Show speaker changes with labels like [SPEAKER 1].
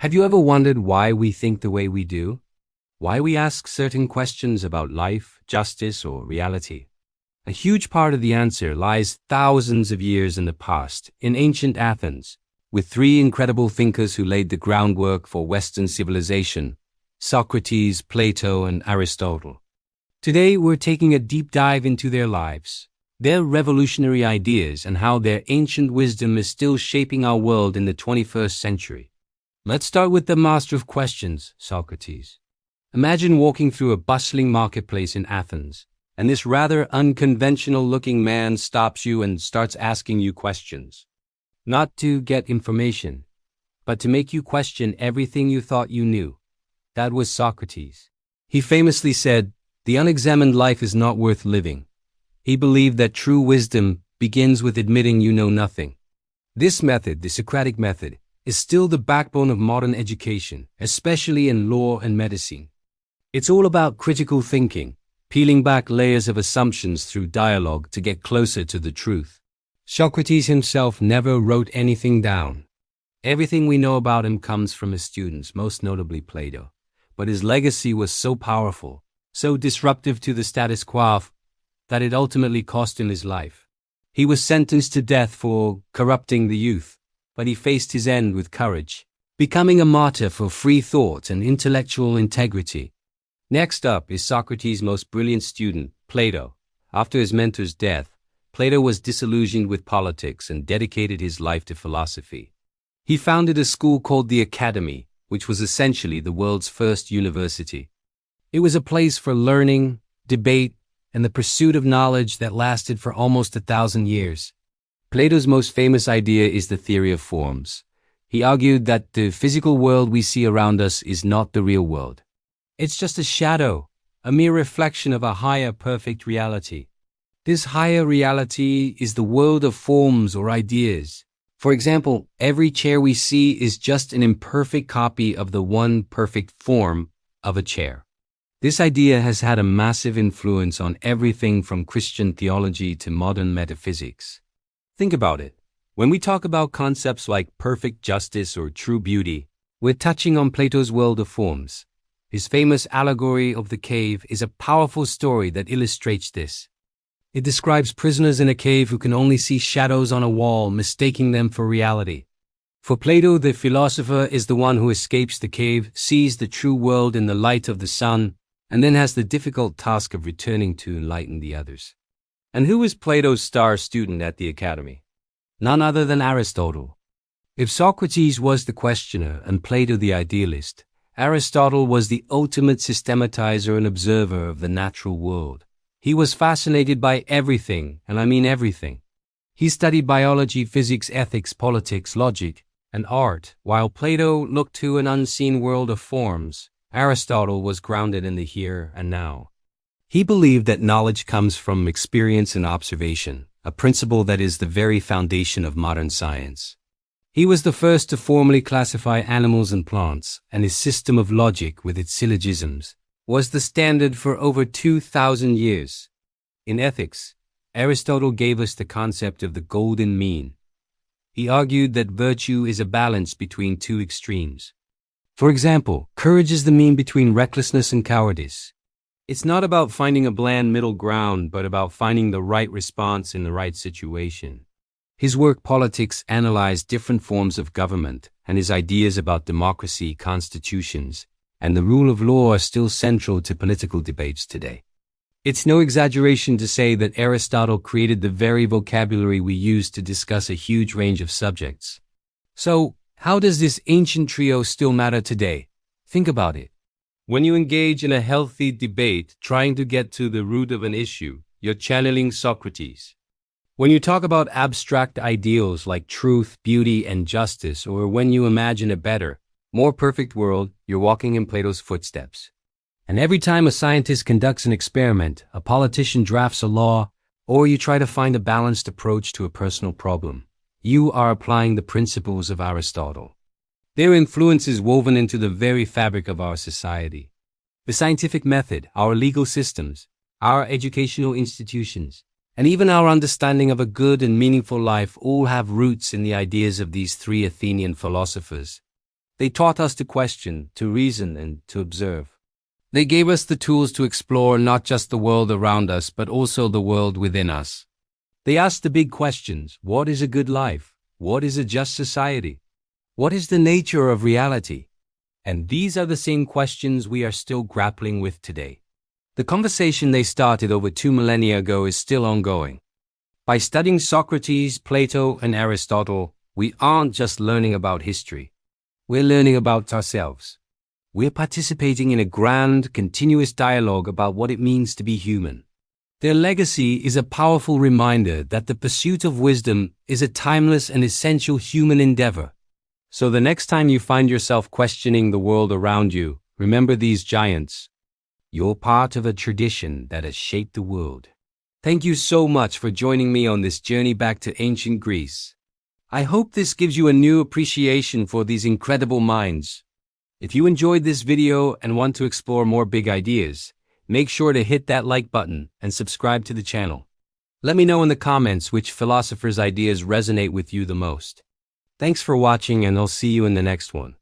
[SPEAKER 1] Have you ever wondered why we think the way we do? Why we ask certain questions about life, justice, or reality? A huge part of the answer lies thousands of years in the past, in ancient Athens, with three incredible thinkers who laid the groundwork for Western civilization: Socrates, Plato, and Aristotle. Today, we're taking a deep dive into their lives, their revolutionary ideas, and how their ancient wisdom is still shaping our world in the 21st century. Let's start with the master of questions, Socrates. Imagine walking through a bustling marketplace in Athens, and this rather unconventional-looking man stops you and starts asking you questions. Not to get information, but to make you question everything you thought you knew. That was Socrates. He famously said, "The unexamined life is not worth living." He believed that true wisdom begins with admitting you know nothing. This method, the Socratic method, is still the backbone of modern education, especially in law and medicine. It's all about critical thinking, peeling back layers of assumptions through dialogue to get closer to the truth. Socrates himself never wrote anything down. Everything we know about him comes from his students, most notably Plato. But his legacy was so powerful, so disruptive to the status quo, that it ultimately cost him his life. He was sentenced to death for corrupting the youth, but he faced his end with courage, becoming a martyr for free thought and intellectual integrity. Next up is Socrates' most brilliant student, Plato. After his mentor's death, Plato was disillusioned with politics and dedicated his life to philosophy. He founded a school called the Academy, which was essentially the world's first university. It was a place for learning, debate, and the pursuit of knowledge that lasted for almost 1,000 years. Plato's most famous idea is the theory of forms. He argued that the physical world we see around us is not the real world. It's just a shadow, a mere reflection of a higher perfect reality. This higher reality is the world of forms or ideas. For example, every chair we see is just an imperfect copy of the one perfect form of a chair. This idea has had a massive influence on everything from Christian theology to modern metaphysics. Think about it. When we talk about concepts like perfect justice or true beauty, we're touching on Plato's world of forms. His famous allegory of the cave is a powerful story that illustrates this. It describes prisoners in a cave who can only see shadows on a wall, mistaking them for reality. For Plato, the philosopher is the one who escapes the cave, sees the true world in the light of the sun, and then has the difficult task of returning to enlighten the others. And who is Plato's star student at the Academy? None other than Aristotle. If Socrates was the questioner and Plato the idealist, Aristotle was the ultimate systematizer and observer of the natural world. He was fascinated by everything, and I mean everything. He studied biology, physics, ethics, politics, logic, and art. While Plato looked to an unseen world of forms, Aristotle was grounded in the here and now. He believed that knowledge comes from experience and observation, a principle that is the very foundation of modern science. He was the first to formally classify animals and plants, and his system of logic with its syllogisms was the standard for over 2,000 years. In ethics, Aristotle gave us the concept of the golden mean. He argued that virtue is a balance between two extremes. For example, courage is the mean between recklessness and cowardice. It's not about finding a bland middle ground, but about finding the right response in the right situation. His work, Politics, analyzed different forms of government, and his ideas about democracy, constitutions, and the rule of law are still central to political debates today. It's no exaggeration to say that Aristotle created the very vocabulary we use to discuss a huge range of subjects. So, how does this ancient trio still matter today? Think about it. When you engage in a healthy debate trying to get to the root of an issue, you're channeling Socrates. When you talk about abstract ideals like truth, beauty, and justice, or when you imagine a better, more perfect world, you're walking in Plato's footsteps. And every time a scientist conducts an experiment, a politician drafts a law, or you try to find a balanced approach to a personal problem, you are applying the principles of Aristotle. Their influence is woven into the very fabric of our society. The scientific method, our legal systems, our educational institutions, and even our understanding of a good and meaningful life all have roots in the ideas of these three Athenian philosophers. They taught us to question, to reason, and to observe. They gave us the tools to explore not just the world around us, but also the world within us. They asked the big questions. What is a good life? What is a just society? What is the nature of reality? And these are the same questions we are still grappling with today. The conversation they started over 2 millennia ago is still ongoing. By studying Socrates, Plato, and Aristotle, we aren't just learning about history. We're learning about ourselves. We're participating in a grand, continuous dialogue about what it means to be human. Their legacy is a powerful reminder that the pursuit of wisdom is a timeless and essential human endeavor. So the next time you find yourself questioning the world around you, remember these giants. You're part of a tradition that has shaped the world. Thank you so much for joining me on this journey back to ancient Greece. I hope this gives you a new appreciation for these incredible minds. If you enjoyed this video and want to explore more big ideas, make sure to hit that like button and subscribe to the channel. Let me know in the comments which philosophers' ideas resonate with you the most. Thanks for watching, and I'll see you in the next one.